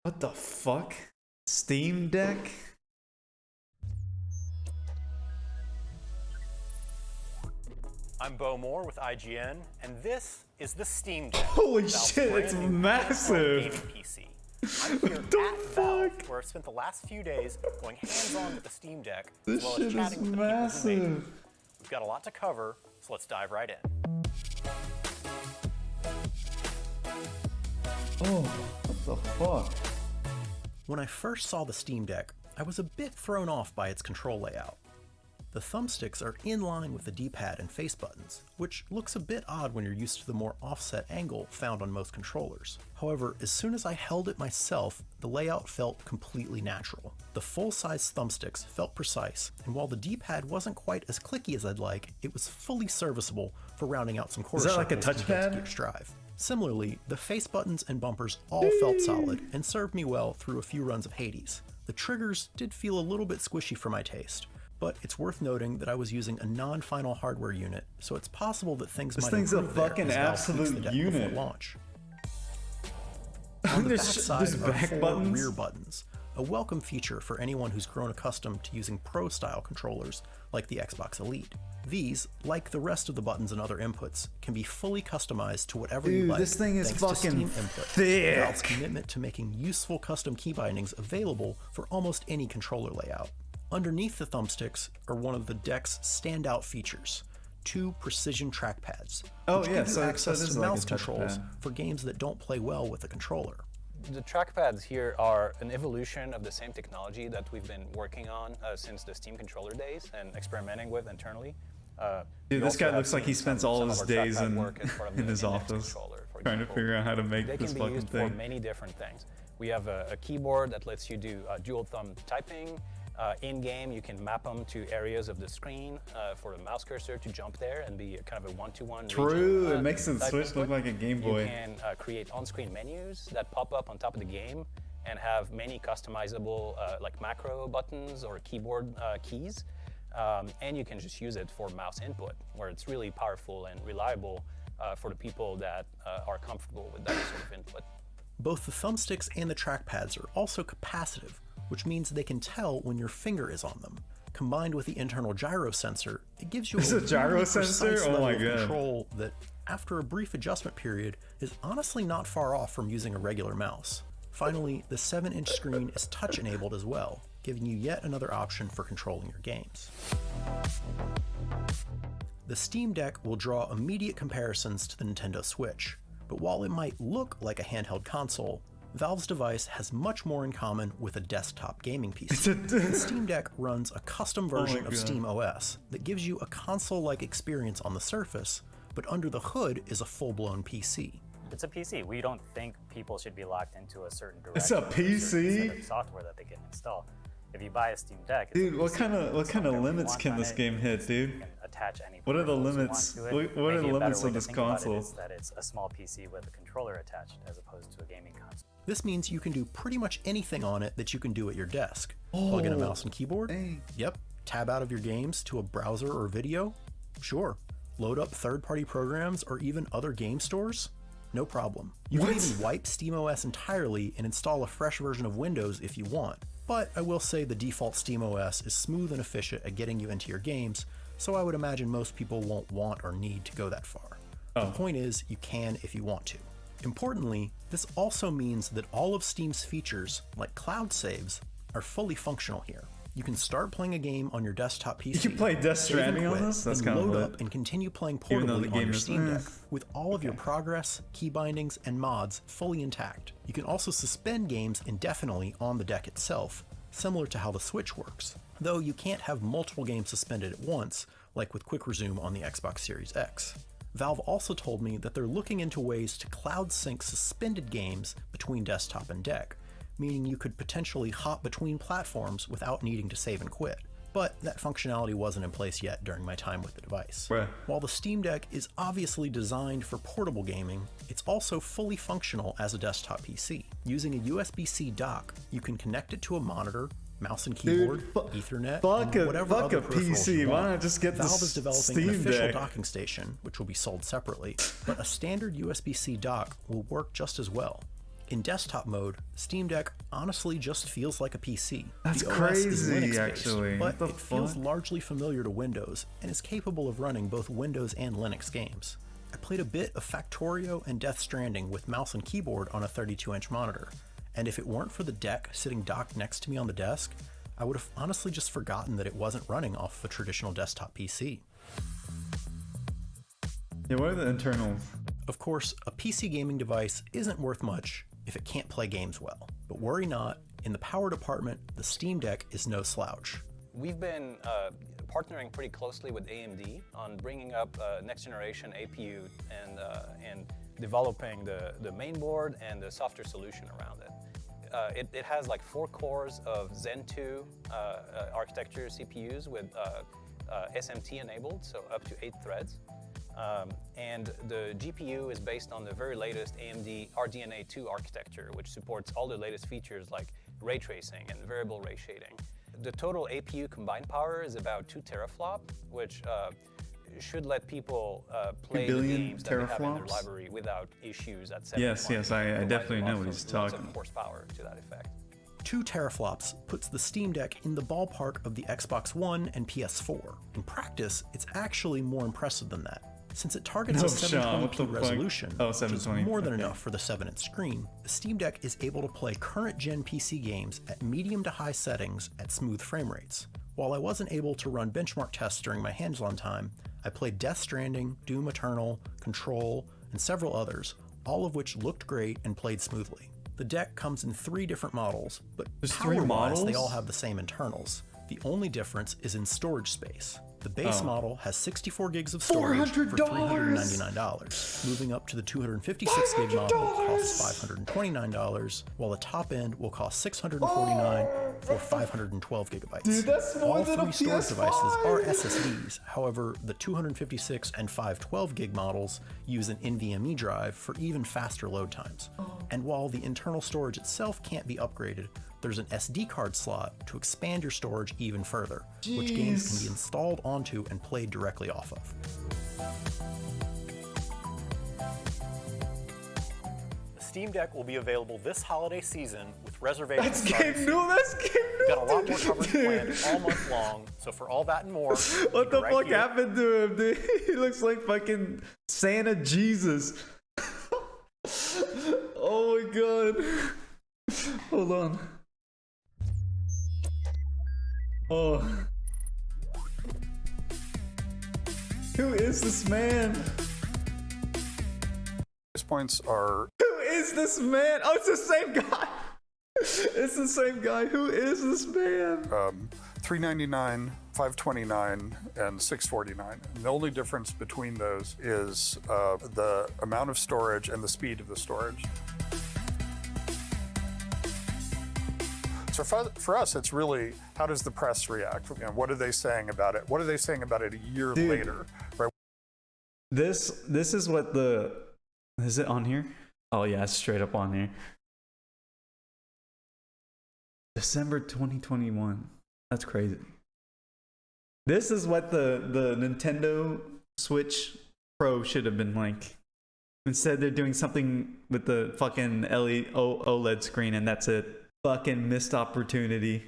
What the fuck? Steam Deck? I'm Bo Moore with IGN, and this is the Steam Deck. Holy Valve's shit, brand it's new massive. gaming PC. I'm here at Valve, where I've spent the last few days going hands-on with the Steam Deck, This as well shit as is chatting with the people who made it. massive. We've got a lot to cover, so let's dive right in. Oh, what the fuck? When I first saw the Steam Deck, I was a bit thrown off by its control layout. The thumbsticks are in line with the D-pad and face buttons, which looks a bit odd when you're used to the more offset angle found on most controllers. However, as soon as I held it myself, the layout felt completely natural. The full-size thumbsticks felt precise, and while the D-pad wasn't quite as clicky as I'd like, it was fully serviceable for rounding out some quarter Is that like a circles touchpad? against Gears Drive. Similarly, the face buttons and bumpers all felt solid and served me well through a few runs of Hades. The triggers did feel a little bit squishy for my taste, but it's worth noting that I was using a non-final hardware unit, so it's possible that things might thing's a improve there fucking as Valve tweaks absolute the deck unit. before launch. On the There's backside are back 4 buttons? rear buttons, a welcome feature for anyone who's grown accustomed to using Pro-style controllers like the Xbox Elite. These, like the rest of the buttons and other inputs, can be fully customized to whatever you Dude, like. this thing is thanks to fucking Steam Input. thick. Valve's commitment to making useful custom key bindings available for almost any controller layout. Underneath the thumbsticks are one of the deck's standout features: 2 precision trackpads, Oh, which yeah, give you so it access is to like a mouse controls touchpad. for games that don't play well with a controller. The trackpads here are an evolution of the same technology that we've been working on since the Steam controller days and experimenting with internally. Dude, We this also guy have looks like he seen spends some all of his our days trackpad in, work as part of in the his Index office controller, for trying to example. figure out how to make They this can be fucking used for thing. many different things. We have a keyboard that lets you do dual thumb typing. In-game, you can map them to areas of the screen for the mouse cursor to jump there and be kind of a one-to-one. True, region, it makes the type Switch look input. like a Game Boy. You can create on-screen menus that pop up on top of the game and have many customizable like macro buttons or keyboard keys. And you can just use it for mouse input, where it's really powerful and reliable for the people that are comfortable with that sort of input. Both the thumbsticks and the trackpads are also capacitive, which means they can tell when your finger is on them. Combined with the internal gyro sensor, it gives you Is it a gyro really sensor? precise Oh level my of God. control that, after a brief adjustment period, is honestly not far off from using a regular mouse. Finally, the 7-inch screen is touch-enabled as well, giving you yet another option for controlling your games. The Steam Deck will draw immediate comparisons to the Nintendo Switch, but while it might look like a handheld console, Valve's device has much more in common with a desktop gaming PC. The Steam Deck runs a custom version my of God. Steam OS that gives you a console-like experience on the surface, but under the hood is a full-blown PC. It's a PC. We don't think people should be locked into a certain direction. It's a or certain PC? set of software that they can install. If you buy a Steam Deck, it's Dude, a what PC. kind of You can limits want can on this it. game hit, You dude? can attach any What are the peripherals you want limits? to it. What are the Maybe a better limits way of to this think about it console? is that it's a small PC with a controller attached, as opposed to a gaming console. This means you can do pretty much anything on it that you can do at your desk. Plug in a mouse and keyboard? dang. Yep. Tab out of your games to a browser or video? Sure. Load up third-party programs or even other game stores? No problem. You can What? even wipe SteamOS entirely and install a fresh version of Windows if you want. But I will say the default SteamOS is smooth and efficient at getting you into your games, so I would imagine most people won't want or need to go that far. The point is, you can if you want to. Importantly, this also means that all of Steam's features, like cloud saves, are fully functional here. You can start playing a game on your desktop PC. You can play Death save and Stranding on quit, this? That's then kinda load lit. up and continue playing Even though portably the on game your is- Steam Deck, with all of your progress, key bindings, and mods fully intact. You can also suspend games indefinitely on the deck itself, similar to how the Switch works, though you can't have multiple games suspended at once, like with Quick Resume on the Xbox Series X. Valve also told me that they're looking into ways to cloud sync suspended games between desktop and deck, meaning you could potentially hop between platforms without needing to save and quit. But that functionality wasn't in place yet during my time with the device. Right. While the Steam Deck is obviously designed for portable gaming, it's also fully functional as a desktop PC. Using a USB-C dock, you can connect it to a monitor, mouse and keyboard, Ethernet, fuck and a- whatever fuck other a peripherals PC. you Why want. not just get the Valve is developing an Steam official Deck? docking station, which will be sold separately, but a standard USB-C dock will work just as well. In desktop mode, Steam Deck honestly just feels like a PC. That's the OS is crazy, Linux-based, actually. but What the it feels fuck? largely familiar to Windows and is capable of running both Windows and Linux games. I played a bit of Factorio and Death Stranding with mouse and keyboard on a 32-inch monitor, and if it weren't for the deck sitting docked next to me on the desk, I would have honestly just forgotten that it wasn't running off of a traditional desktop PC. Yeah, what are the internals? Of course, a PC gaming device isn't worth much if it can't play games well. But worry not, in the power department, the Steam Deck is no slouch. We've been partnering pretty closely with AMD on bringing up next generation APU and developing the mainboard and the software solution around it. It has like 4 cores of Zen 2 architecture CPUs with SMT enabled, so up to 8 threads. And the GPU is based on the very latest AMD RDNA 2 architecture, which supports all the latest features like ray tracing and variable ray shading. The total APU combined power is about 2 teraflop, which should let people play the games that they have in their library without issues at 7. Yes, I definitely know what he's talking. Lots of horsepower to that effect. 2 teraflops puts the Steam Deck in the ballpark of the Xbox One and PS4. In practice, it's actually more impressive than that. Since it targets a 720p resolution, which is more than enough for the 7-inch screen, the Steam Deck is able to play current-gen PC games at medium to high settings at smooth frame rates. While I wasn't able to run benchmark tests during my hands-on time, I played Death Stranding, Doom Eternal, Control, and several others, all of which looked great and played smoothly. The deck comes in 3 different models, but power-wise they all have the same internals. The only difference is in storage space. The base model has 64 gigs of storage for $399. Moving up to the 256 gig model costs $529, while the top end will cost $649 for 512 gigabytes. Dude, that's more All than a 3 storage PS5. devices are SSDs. However, the 256 and 512 gig models use an NVMe drive for even faster load times. And while the internal storage itself can't be upgraded, there's an SD card slot to expand your storage even further, which games can be installed onto and played directly off of. The Steam Deck will be available this holiday season with reservations. That's Gabe Newell. That's Gabe Newell. We've got a lot more coverage planned all month long, so for all that and more, What the right fuck here. happened to him, dude? He looks like fucking Santa Jesus. Oh my god. Hold on. Oh. Who is this man? Price points are Who is this man? Oh, it's the same guy. It's the same guy. Who is this man? $399, $529, and $649. And the only difference between those is the amount of storage and the speed of the storage. So for us, it's really, how does the press react? You know, what are they saying about it? What are they saying about it a year later? Right? This is what the... Is it on here? Oh yeah, it's straight up on here. December 2021. That's crazy. This is what the Nintendo Switch Pro should have been like. Instead, they're doing something with the fucking OLED screen, and that's it. Fucking missed opportunity.